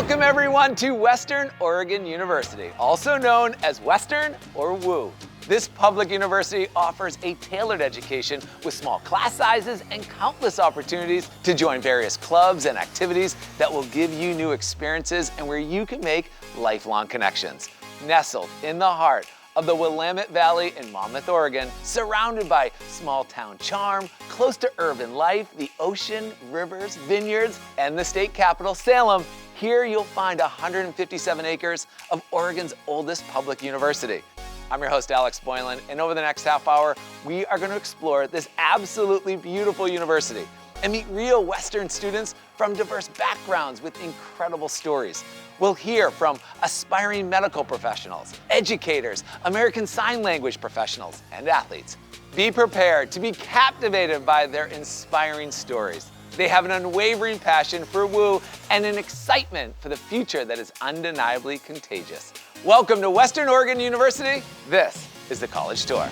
Welcome everyone to Western Oregon University, also known as Western or WU. This public university offers a tailored education with small class sizes and countless opportunities to join various clubs and activities that will give you new experiences and where you can make lifelong connections. Nestled in the heart of the Willamette Valley in Monmouth, Oregon, surrounded by small town charm, close to urban life, the ocean, rivers, vineyards, and the state capital, Salem, here you'll find 157 acres of Oregon's oldest public university. I'm your host, Alex Boylan, and over the next half hour, we are going to explore this absolutely beautiful university and meet real Western students from diverse backgrounds with incredible stories. We'll hear from aspiring medical professionals, educators, American Sign Language professionals, and athletes. Be prepared to be captivated by their inspiring stories. They have an unwavering passion for WU and an excitement for the future that is undeniably contagious. Welcome to Western Oregon University. This is the College Tour.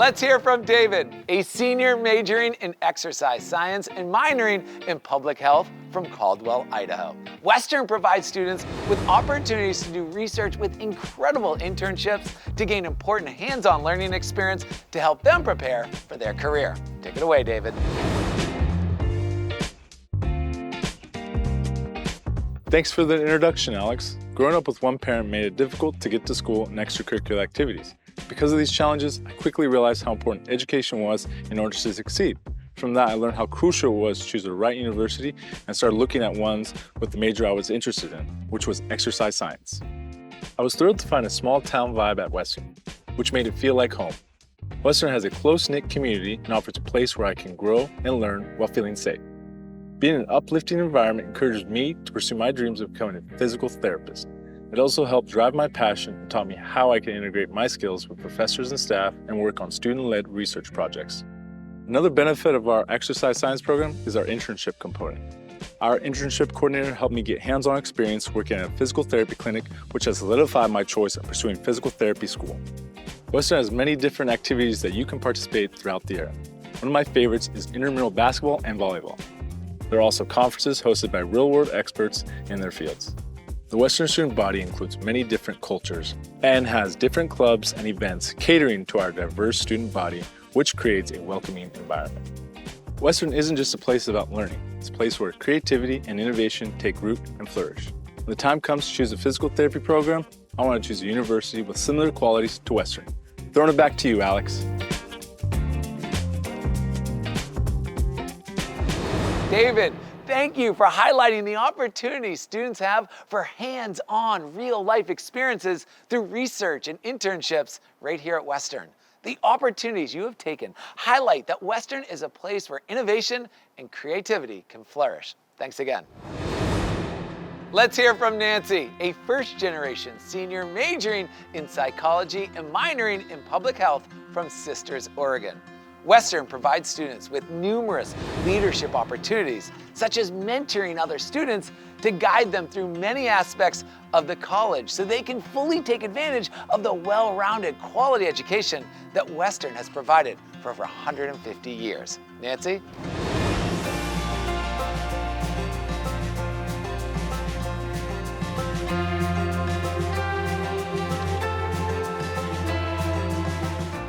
Let's hear from David, a senior majoring in exercise science and minoring in public health from Caldwell, Idaho. Western provides students with opportunities to do research with incredible internships to gain important hands-on learning experience to help them prepare for their career. Take it away, David. Thanks for the introduction, Alex. Growing up with one parent made it difficult to get to school and extracurricular activities. Because of these challenges, I quickly realized how important education was in order to succeed. From that, I learned how crucial it was to choose the right university and started looking at ones with the major I was interested in, which was exercise science. I was thrilled to find a small town vibe at Western, which made it feel like home. Western has a close-knit community and offers a place where I can grow and learn while feeling safe. Being in an uplifting environment encouraged me to pursue my dreams of becoming a physical therapist. It also helped drive my passion and taught me how I can integrate my skills with professors and staff and work on student-led research projects. Another benefit of our exercise science program is our internship component. Our internship coordinator helped me get hands-on experience working at a physical therapy clinic, which has solidified my choice of pursuing physical therapy school. Western has many different activities that you can participate throughout the year. One of my favorites is intramural basketball and volleyball. There are also conferences hosted by real-world experts in their fields. The Western student body includes many different cultures and has different clubs and events catering to our diverse student body, which creates a welcoming environment. Western isn't just a place about learning, it's a place where creativity and innovation take root and flourish. When the time comes to choose a physical therapy program, I want to choose a university with similar qualities to Western. Throwing it back to you, Alex. David, thank you for highlighting the opportunities students have for hands-on, real-life experiences through research and internships right here at Western. The opportunities you have taken highlight that Western is a place where innovation and creativity can flourish. Thanks again. Let's hear from Nancy, a first-generation senior majoring in psychology and minoring in public health from Sisters, Oregon. Western provides students with numerous leadership opportunities, such as mentoring other students to guide them through many aspects of the college so they can fully take advantage of the well-rounded quality education that Western has provided for over 150 years. Nancy?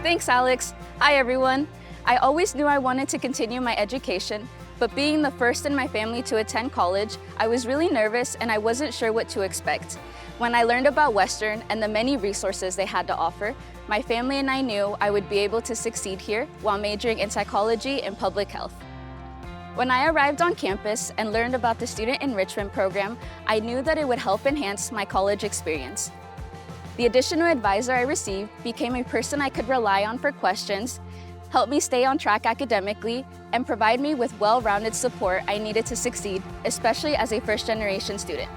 Thanks, Alex. Hi, everyone. I always knew I wanted to continue my education, but being the first in my family to attend college, I was really nervous and I wasn't sure what to expect. When I learned about Western and the many resources they had to offer, my family and I knew I would be able to succeed here while majoring in psychology and public health. When I arrived on campus and learned about the Student Enrichment Program, I knew that it would help enhance my college experience. The additional advisor I received became a person I could rely on for questions, help me stay on track academically, and provide me with well-rounded support I needed to succeed, especially as a first-generation student.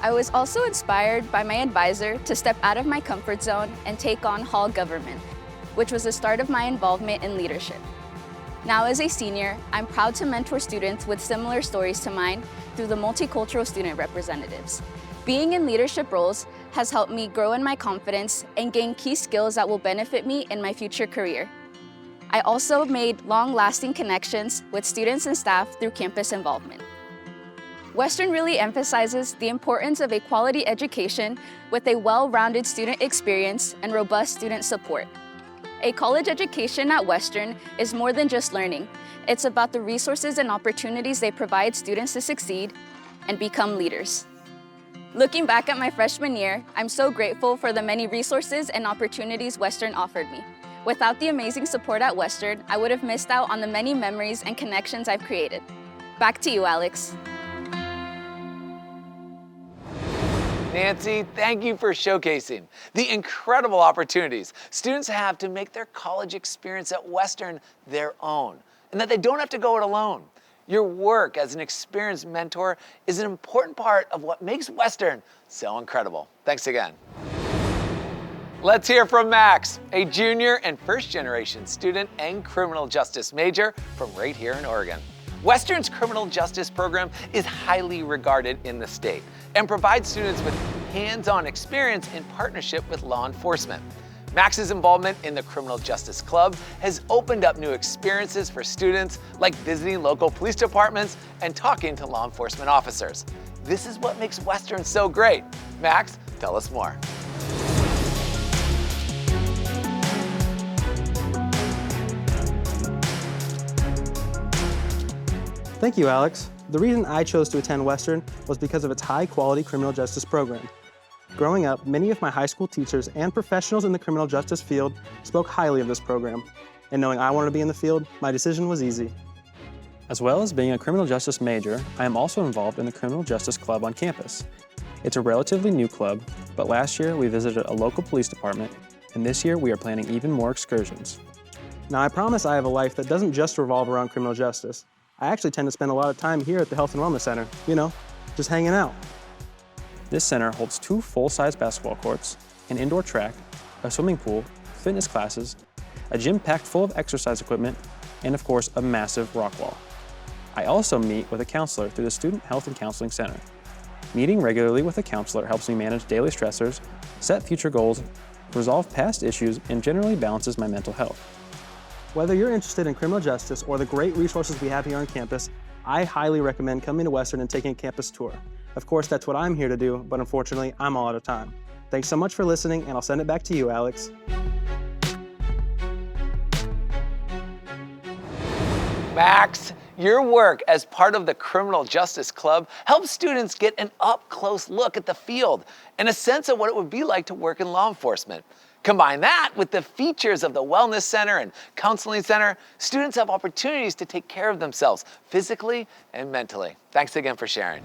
I was also inspired by my advisor to step out of my comfort zone and take on hall government, which was the start of my involvement in leadership. Now as a senior, I'm proud to mentor students with similar stories to mine through the Multicultural Student Representatives. Being in leadership roles has helped me grow in my confidence and gain key skills that will benefit me in my future career. I also made long-lasting connections with students and staff through campus involvement. Western really emphasizes the importance of a quality education with a well-rounded student experience and robust student support. A college education at Western is more than just learning. It's about the resources and opportunities they provide students to succeed and become leaders. Looking back at my freshman year, I'm so grateful for the many resources and opportunities Western offered me. Without the amazing support at Western, I would have missed out on the many memories and connections I've created. Back to you, Alex. Nancy, thank you for showcasing the incredible opportunities students have to make their college experience at Western their own, and that they don't have to go it alone. Your work as an experienced mentor is an important part of what makes Western so incredible. Thanks again. Let's hear from Max, a junior and first-generation student and criminal justice major from right here in Oregon. Western's criminal justice program is highly regarded in the state and provides students with hands-on experience in partnership with law enforcement. Max's involvement in the Criminal Justice Club has opened up new experiences for students, like visiting local police departments and talking to law enforcement officers. This is what makes Western so great. Max, tell us more. Thank you, Alex. The reason I chose to attend Western was because of its high-quality criminal justice program. Growing up, many of my high school teachers and professionals in the criminal justice field spoke highly of this program. And knowing I wanted to be in the field, my decision was easy. As well as being a criminal justice major, I am also involved in the Criminal Justice Club on campus. It's a relatively new club, but last year we visited a local police department, and this year we are planning even more excursions. Now, I promise I have a life that doesn't just revolve around criminal justice. I actually tend to spend a lot of time here at the Health and Wellness Center, just hanging out. This center holds 2 full-size basketball courts, an indoor track, a swimming pool, fitness classes, a gym packed full of exercise equipment, and of course, a massive rock wall. I also meet with a counselor through the Student Health and Counseling Center. Meeting regularly with a counselor helps me manage daily stressors, set future goals, resolve past issues, and generally balances my mental health. Whether you're interested in criminal justice or the great resources we have here on campus, I highly recommend coming to Western and taking a campus tour. Of course, that's what I'm here to do, but unfortunately, I'm all out of time. Thanks so much for listening, and I'll send it back to you, Alex. Max, your work as part of the Criminal Justice Club helps students get an up-close look at the field and a sense of what it would be like to work in law enforcement. Combine that with the features of the Wellness Center and Counseling Center, students have opportunities to take care of themselves physically and mentally. Thanks again for sharing.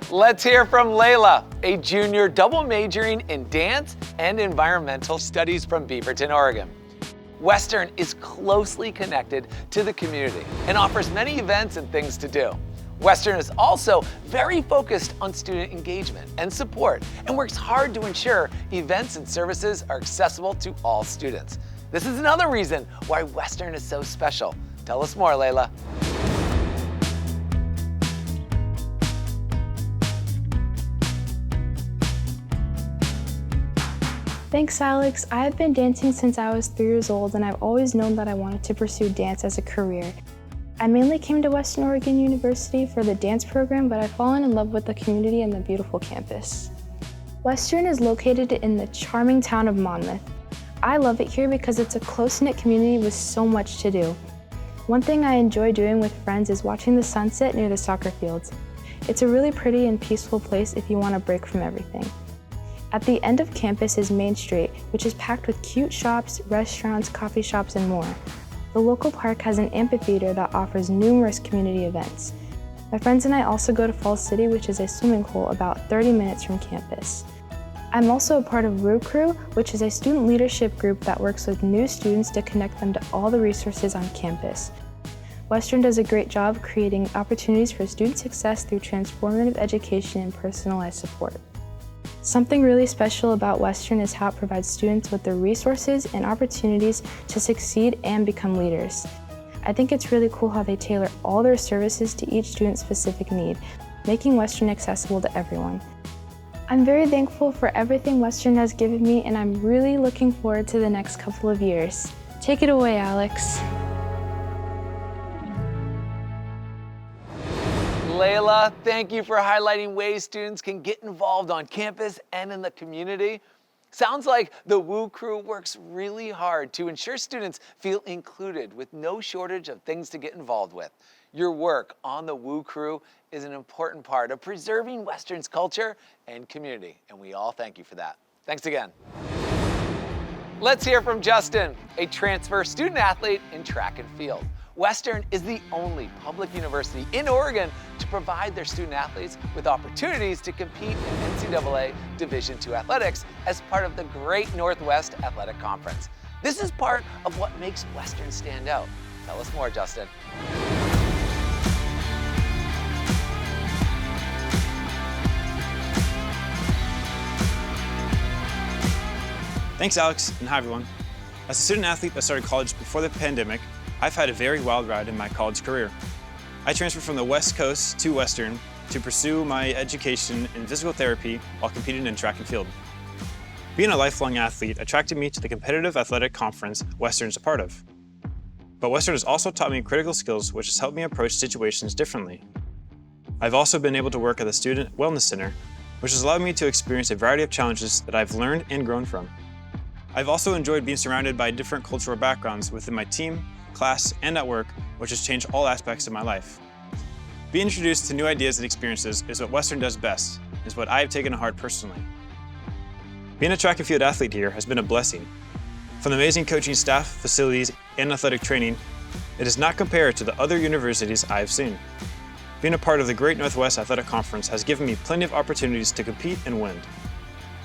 Let's hear from Leila, a junior double majoring in dance and environmental studies from Beaverton, Oregon. Western is closely connected to the community and offers many events and things to do. Western is also very focused on student engagement and support and works hard to ensure events and services are accessible to all students. This is another reason why Western is so special. Tell us more, Leila. Thanks, Alex. I have been dancing since I was 3 years old, and I've always known that I wanted to pursue dance as a career. I mainly came to Western Oregon University for the dance program, but I've fallen in love with the community and the beautiful campus. Western is located in the charming town of Monmouth. I love it here because it's a close-knit community with so much to do. One thing I enjoy doing with friends is watching the sunset near the soccer fields. It's a really pretty and peaceful place if you want a break from everything. At the end of campus is Main Street, which is packed with cute shops, restaurants, coffee shops, and more. The local park has an amphitheater that offers numerous community events. My friends and I also go to Falls City, which is a swimming hole about 30 minutes from campus. I'm also a part of Root Crew, which is a student leadership group that works with new students to connect them to all the resources on campus. Western does a great job creating opportunities for student success through transformative education and personalized support. Something really special about Western is how it provides students with the resources and opportunities to succeed and become leaders. I think it's really cool how they tailor all their services to each student's specific need, making Western accessible to everyone. I'm very thankful for everything Western has given me, and I'm really looking forward to the next couple of years. Take it away, Alex. Leila, thank you for highlighting ways students can get involved on campus and in the community. Sounds like the WU crew works really hard to ensure students feel included with no shortage of things to get involved with. Your work on the WU crew is an important part of preserving Western's culture and community, and we all thank you for that. Thanks again. Let's hear from Justin, a transfer student athlete in track and field. Western is the only public university in Oregon to provide their student athletes with opportunities to compete in NCAA Division II athletics as part of the Great Northwest Athletic Conference. This is part of what makes Western stand out. Tell us more, Justin. Thanks, Alex, and hi, everyone. As a student athlete that started college before the pandemic, I've had a very wild ride in my college career. I transferred from the West Coast to Western to pursue my education in physical therapy while competing in track and field. Being a lifelong athlete attracted me to the competitive athletic conference Western's a part of. But Western has also taught me critical skills which has helped me approach situations differently. I've also been able to work at the Student Wellness Center, which has allowed me to experience a variety of challenges that I've learned and grown from. I've also enjoyed being surrounded by different cultural backgrounds within my team, class, and at work, which has changed all aspects of my life. Being introduced to new ideas and experiences is what Western does best, is what I have taken to heart personally. Being a track and field athlete here has been a blessing. From the amazing coaching staff, facilities, and athletic training, it is not compared to the other universities I have seen. Being a part of the Great Northwest Athletic Conference has given me plenty of opportunities to compete and win.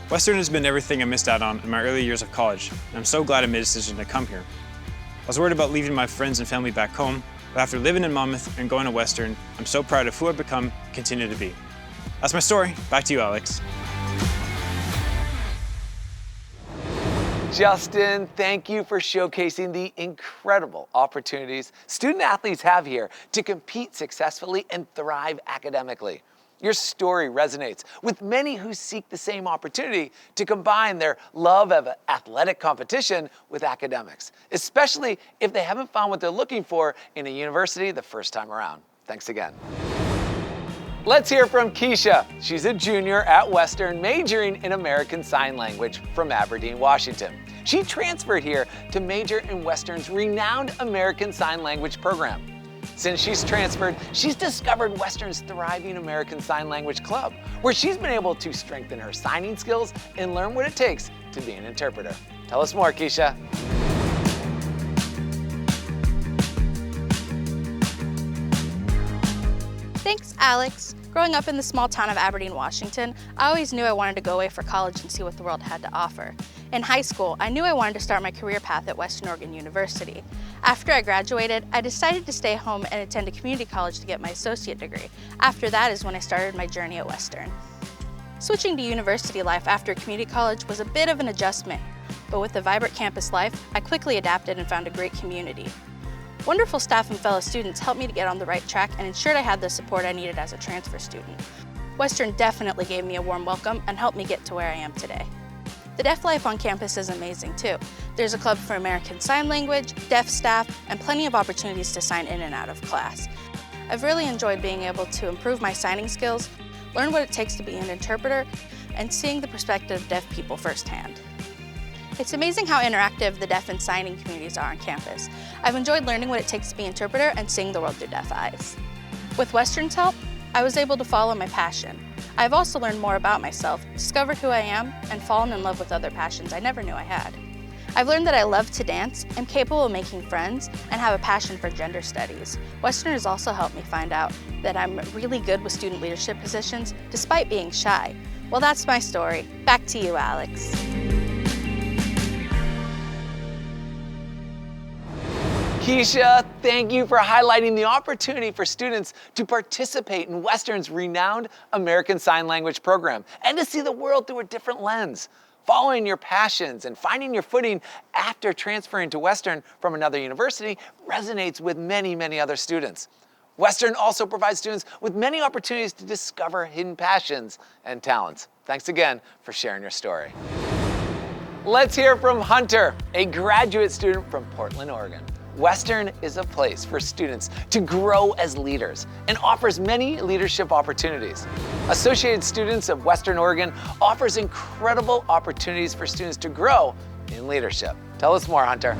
Western has been everything I missed out on in my early years of college, and I'm so glad I made a decision to come here. I was worried about leaving my friends and family back home, but after living in Monmouth and going to Western, I'm so proud of who I've become and continue to be. That's my story. Back to you, Alex. Justin, thank you for showcasing the incredible opportunities student athletes have here to compete successfully and thrive academically. Your story resonates with many who seek the same opportunity to combine their love of athletic competition with academics, especially if they haven't found what they're looking for in a university the first time around. Thanks again. Let's hear from Kesha. She's a junior at Western, majoring in American Sign Language from Aberdeen, Washington. She transferred here to major in Western's renowned American Sign Language program. Since she's transferred, she's discovered Western's thriving American Sign Language Club, where she's been able to strengthen her signing skills and learn what it takes to be an interpreter. Tell us more, Kesha. Thanks, Alex. Growing up in the small town of Aberdeen, Washington, I always knew I wanted to go away for college and see what the world had to offer. In high school, I knew I wanted to start my career path at Western Oregon University. After I graduated, I decided to stay home and attend a community college to get my associate degree. After that is when I started my journey at Western. Switching to university life after community college was a bit of an adjustment, but with the vibrant campus life, I quickly adapted and found a great community. Wonderful staff and fellow students helped me to get on the right track and ensured I had the support I needed as a transfer student. Western definitely gave me a warm welcome and helped me get to where I am today. The deaf life on campus is amazing too. There's a club for American Sign Language, deaf staff, and plenty of opportunities to sign in and out of class. I've really enjoyed being able to improve my signing skills, learn what it takes to be an interpreter, and seeing the perspective of deaf people firsthand. It's amazing how interactive the deaf and signing communities are on campus. I've enjoyed learning what it takes to be an interpreter and seeing the world through deaf eyes. With Western's help, I was able to follow my passion. I've also learned more about myself, discovered who I am, and fallen in love with other passions I never knew I had. I've learned that I love to dance, am capable of making friends, and have a passion for gender studies. Western has also helped me find out that I'm really good with student leadership positions, despite being shy. Well, that's my story. Back to you, Alex. Kesha, thank you for highlighting the opportunity for students to participate in Western's renowned American Sign Language program and to see the world through a different lens. Following your passions and finding your footing after transferring to Western from another university resonates with many, many other students. Western also provides students with many opportunities to discover hidden passions and talents. Thanks again for sharing your story. Let's hear from Hunter, a graduate student from Portland, Oregon. Western is a place for students to grow as leaders and offers many leadership opportunities. Associated Students of Western Oregon offers incredible opportunities for students to grow in leadership. Tell us more, Hunter.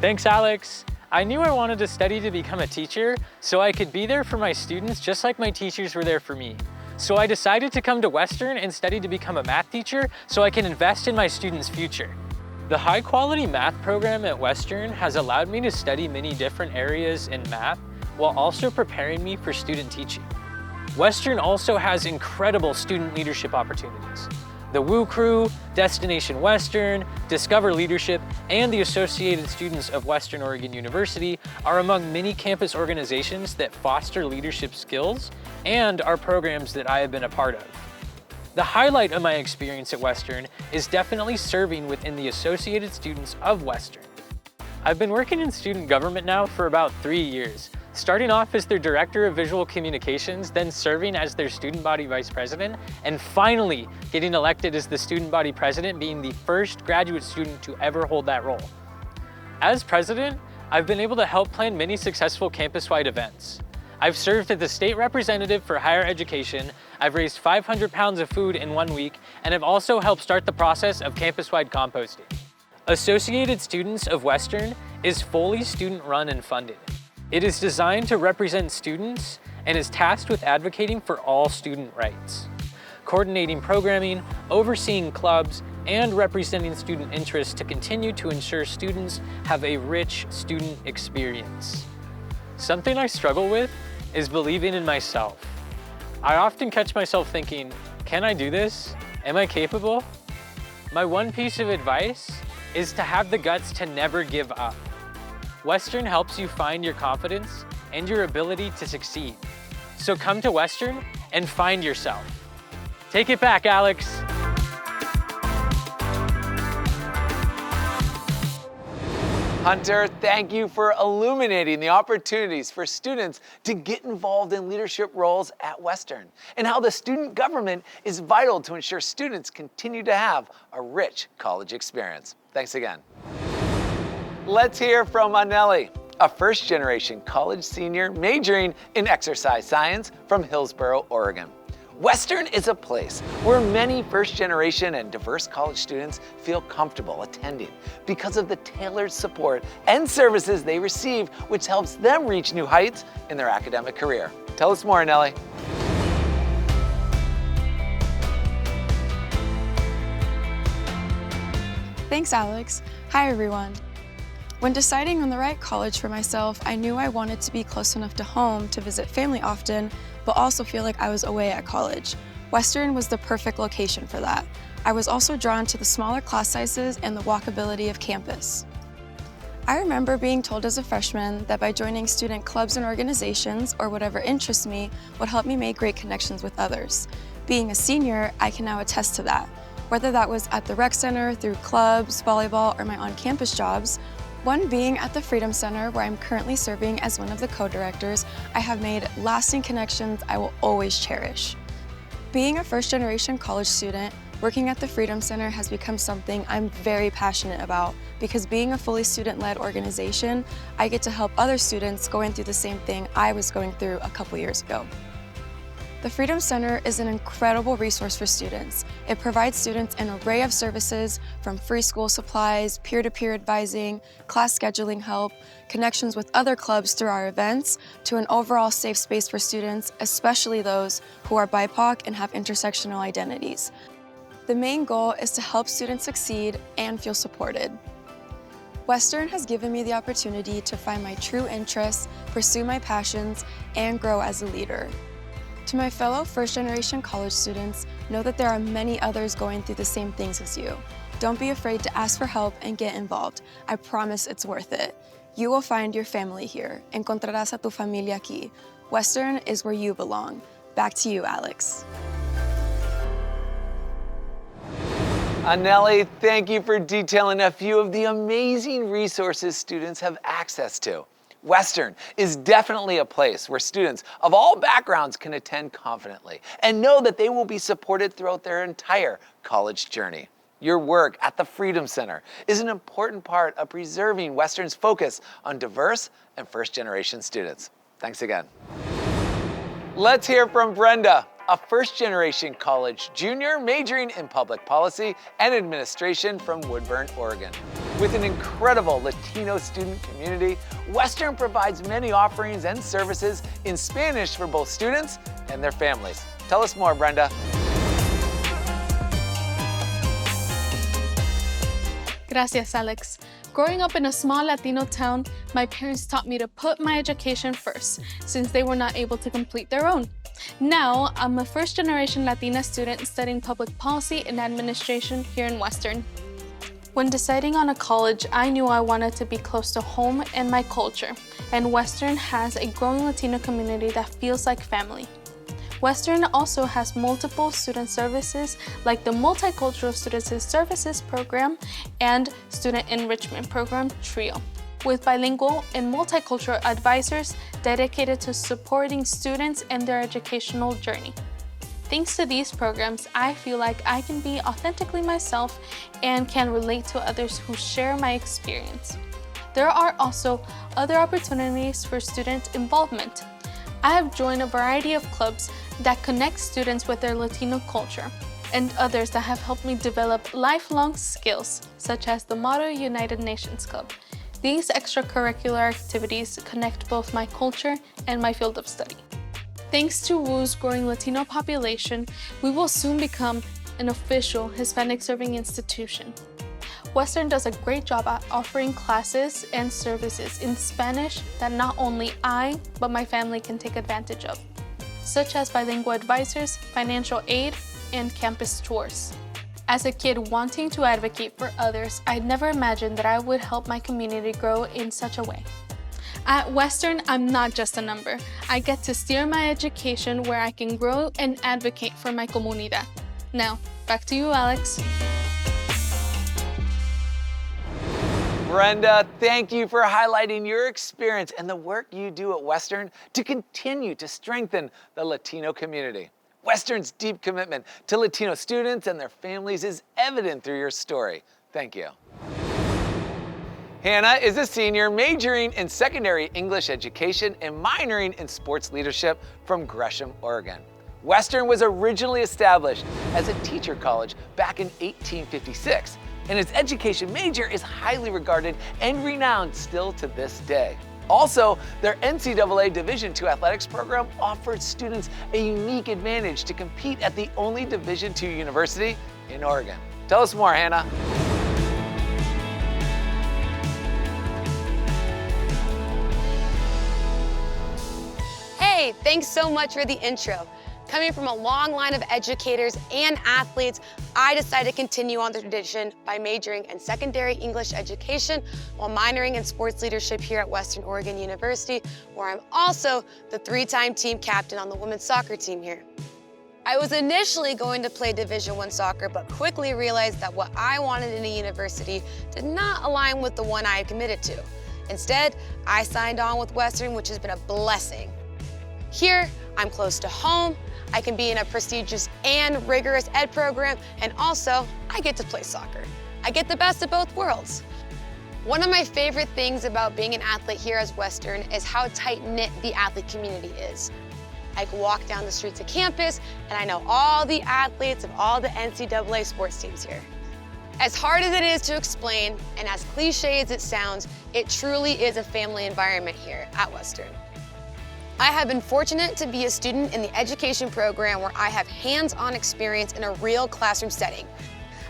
Thanks, Alex. I knew I wanted to study to become a teacher so I could be there for my students just like my teachers were there for me. So I decided to come to Western and study to become a math teacher so I can invest in my students' future. The high-quality math program at Western has allowed me to study many different areas in math while also preparing me for student teaching. Western also has incredible student leadership opportunities. The Woo Crew, Destination Western, Discover Leadership, and the Associated Students of Western Oregon University are among many campus organizations that foster leadership skills and are programs that I have been a part of. The highlight of my experience at Western is definitely serving within the Associated Students of Western. I've been working in student government now for about 3 years, starting off as their Director of Visual Communications, then serving as their Student Body Vice President, and finally getting elected as the Student Body President, being the first graduate student to ever hold that role. As President, I've been able to help plan many successful campus-wide events. I've served as the State Representative for Higher Education, I've raised 500 pounds of food in 1 week, and I've also helped start the process of campus-wide composting. Associated Students of Western is fully student-run and funded. It is designed to represent students and is tasked with advocating for all student rights, coordinating programming, overseeing clubs, and representing student interests to continue to ensure students have a rich student experience. Something I struggle with is believing in myself. I often catch myself thinking, can I do this? Am I capable? My one piece of advice is to have the guts to never give up. Western helps you find your confidence and your ability to succeed. So come to Western and find yourself. Take it back, Alex. Hunter, thank you for illuminating the opportunities for students to get involved in leadership roles at Western and how the student government is vital to ensure students continue to have a rich college experience. Thanks again. Let's hear from Nelly, a first-generation college senior majoring in exercise science from Hillsboro, Oregon. Western is a place where many first-generation and diverse college students feel comfortable attending because of the tailored support and services they receive, which helps them reach new heights in their academic career. Tell us more, Nelly. Thanks, Alex. Hi, everyone. When deciding on the right college for myself, I knew I wanted to be close enough to home to visit family often, but also feel like I was away at college. Western was the perfect location for that. I was also drawn to the smaller class sizes and the walkability of campus. I remember being told as a freshman that by joining student clubs and organizations, or whatever interests me, would help me make great connections with others. Being a senior, I can now attest to that. Whether that was at the rec center, through clubs, volleyball, or my on-campus jobs, one being at the Freedom Center, where I'm currently serving as one of the co-directors, I have made lasting connections I will always cherish. Being a first-generation college student, working at the Freedom Center has become something I'm very passionate about because being a fully student-led organization, I get to help other students going through the same thing I was going through a couple years ago. The Freedom Center is an incredible resource for students. It provides students an array of services from free school supplies, peer-to-peer advising, class scheduling help, connections with other clubs through our events, to an overall safe space for students, especially those who are BIPOC and have intersectional identities. The main goal is to help students succeed and feel supported. Western has given me the opportunity to find my true interests, pursue my passions, and grow as a leader. To my fellow first-generation college students, know that there are many others going through the same things as you. Don't be afraid to ask for help and get involved. I promise it's worth it. You will find your family here. Encontrarás a tu familia aquí. Western is where you belong. Back to you, Alex. Nelly, thank you for detailing a few of the amazing resources students have access to. Western is definitely a place where students of all backgrounds can attend confidently and know that they will be supported throughout their entire college journey. Your work at the Freedom Center is an important part of preserving Western's focus on diverse and first-generation students. Thanks again. Let's hear from Brenda, a first-generation college junior majoring in public policy and administration from Woodburn, Oregon. With an incredible Latino student community, Western provides many offerings and services in Spanish for both students and their families. Tell us more, Brenda. Gracias, Alex. Growing up in a small Latino town, my parents taught me to put my education first, since they were not able to complete their own. Now, I'm a first-generation Latina student studying public policy and administration here in Western. When deciding on a college, I knew I wanted to be close to home and my culture, and Western has a growing Latino community that feels like family. Western also has multiple student services like the Multicultural Student Services Program and Student Enrichment Program TRIO, with bilingual and multicultural advisors dedicated to supporting students and their educational journey. Thanks to these programs, I feel like I can be authentically myself and can relate to others who share my experience. There are also other opportunities for student involvement. I have joined a variety of clubs that connect students with their Latino culture, and others that have helped me develop lifelong skills, such as the Motto United Nations Club. These extracurricular activities connect both my culture and my field of study. Thanks to WU's growing Latino population, we will soon become an official Hispanic serving institution. Western does a great job at offering classes and services in Spanish that not only I, but my family can take advantage of, such as bilingual advisors, financial aid, and campus tours. As a kid wanting to advocate for others, I'd never imagined that I would help my community grow in such a way. At Western, I'm not just a number. I get to steer my education where I can grow and advocate for my comunidad. Now, back to you, Alex. Brenda, thank you for highlighting your experience and the work you do at Western to continue to strengthen the Latino community. Western's deep commitment to Latino students and their families is evident through your story. Thank you. Hannah is a senior majoring in secondary English education and minoring in sports leadership from Gresham, Oregon. Western was originally established as a teacher college back in 1856, and its education major is highly regarded and renowned still to this day. Also, their NCAA Division II athletics program offers students a unique advantage to compete at the only Division II university in Oregon. Tell us more, Hannah. Hey, thanks so much for the intro. Coming from a long line of educators and athletes, I decided to continue on the tradition by majoring in secondary English education while minoring in sports leadership here at Western Oregon University, where I'm also the three-time team captain on the women's soccer team here. I was initially going to play Division I soccer, but quickly realized that what I wanted in a university did not align with the one I had committed to. Instead, I signed on with Western, which has been a blessing. Here, I'm close to home, I can be in a prestigious and rigorous ed program, and also, I get to play soccer. I get the best of both worlds. One of my favorite things about being an athlete here at Western is how tight-knit the athlete community is. I can walk down the streets of campus, and I know all the athletes of all the NCAA sports teams here. As hard as it is to explain, and as cliche as it sounds, it truly is a family environment here at Western. I have been fortunate to be a student in the education program where I have hands-on experience in a real classroom setting.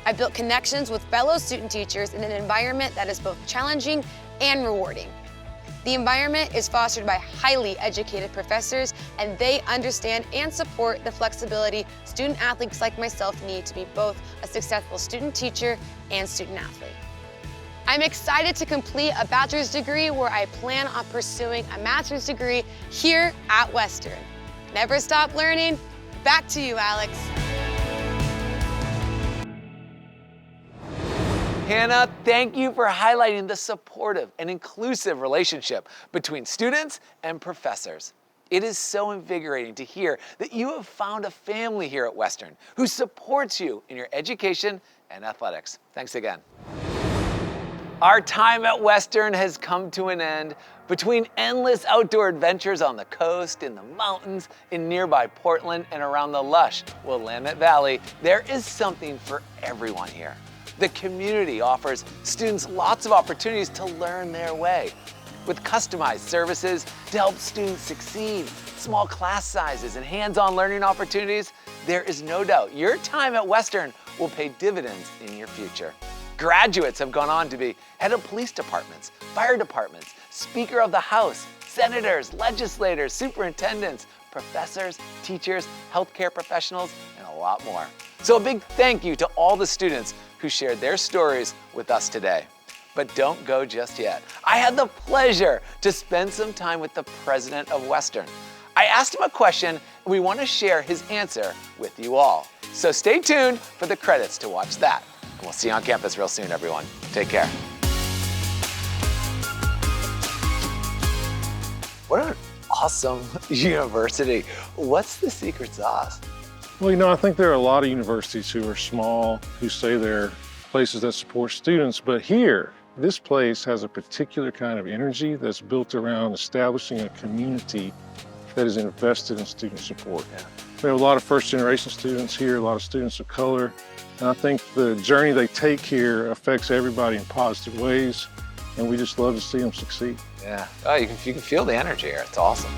I've built connections with fellow student teachers in an environment that is both challenging and rewarding. The environment is fostered by highly educated professors, and they understand and support the flexibility student athletes like myself need to be both a successful student teacher and student athlete. I'm excited to complete a bachelor's degree where I plan on pursuing a master's degree here at Western. Never stop learning. Back to you, Alex. Hannah, thank you for highlighting the supportive and inclusive relationship between students and professors. It is so invigorating to hear that you have found a family here at Western who supports you in your education and athletics. Thanks again. Our time at Western has come to an end. Between endless outdoor adventures on the coast, in the mountains, in nearby Portland, and around the lush Willamette Valley, there is something for everyone here. The community offers students lots of opportunities to learn their way. With customized services to help students succeed, small class sizes, and hands-on learning opportunities, there is no doubt your time at Western will pay dividends in your future. Graduates have gone on to be head of police departments, fire departments, Speaker of the House, senators, legislators, superintendents, professors, teachers, healthcare professionals, and a lot more. So a big thank you to all the students who shared their stories with us today. But don't go just yet. I had the pleasure to spend some time with the president of Western. I asked him a question, and we want to share his answer with you all. So stay tuned for the credits to watch that. And we'll see you on campus real soon, everyone. Take care. What an awesome university. What's the secret sauce? Well, you know, I think there are a lot of universities who are small, who say they're places that support students, but here, this place has a particular kind of energy that's built around establishing a community that is invested in student support. Yeah. We have a lot of first-generation students here, a lot of students of color, and I think the journey they take here affects everybody in positive ways, and we just love to see them succeed. Yeah, oh, you can feel the energy here. It's awesome.